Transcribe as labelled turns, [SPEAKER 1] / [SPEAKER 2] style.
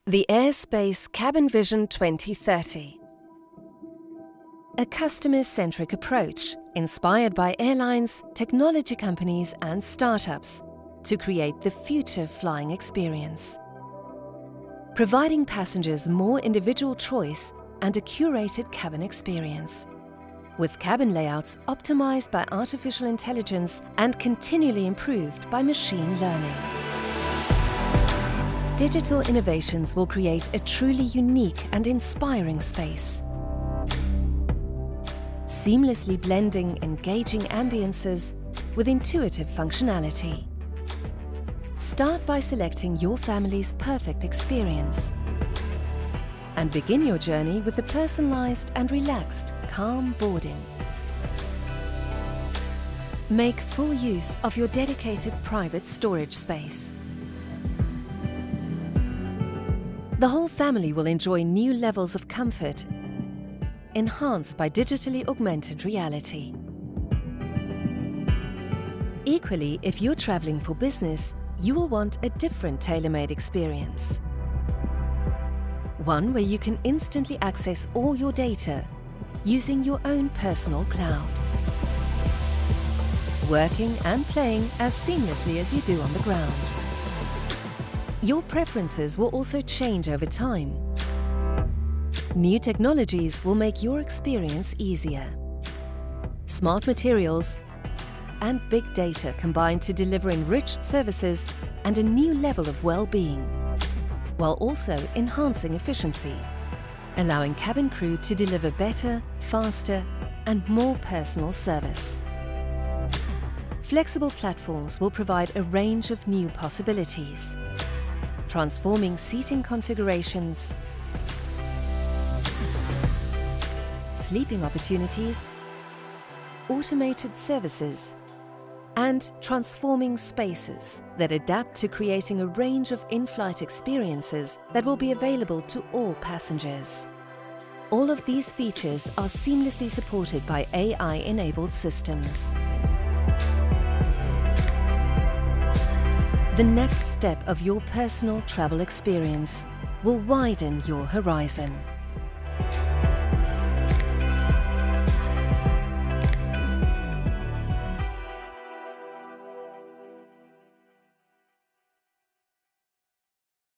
[SPEAKER 1] The Airspace Cabin Vision 2030. A customer-centric approach inspired by airlines, technology companies and startups to create the future flying experience. Providing passengers more individual choice and a curated cabin experience, with cabin layouts optimized by artificial intelligence and continually improved by machine learning. Digital innovations will create a truly unique and inspiring space. Seamlessly blending engaging ambiences with intuitive functionality. Start by selecting your family's perfect experience and begin your journey with a personalized and relaxed, calm boarding. Make full use of your dedicated private storage space. The whole family will enjoy new levels of comfort, enhanced by digitally augmented reality. Equally, if you're traveling for business, you will want a different tailor-made experience. One where you can instantly access all your data using your own personal cloud. Working and playing as seamlessly as you do on the ground. Your preferences will also change over time. New technologies will make your experience easier. Smart materials and big data combine to deliver enriched services and a new level of well-being, while also enhancing efficiency, allowing cabin crew to deliver better, faster and more personal service. Flexible platforms will provide a range of new possibilities, transforming seating configurations, sleeping opportunities, automated services, and transforming spaces that adapt to creating a range of in-flight experiences that will be available to all passengers. All of these features are seamlessly supported by AI-enabled systems. The next step of your personal travel experience will widen your horizon.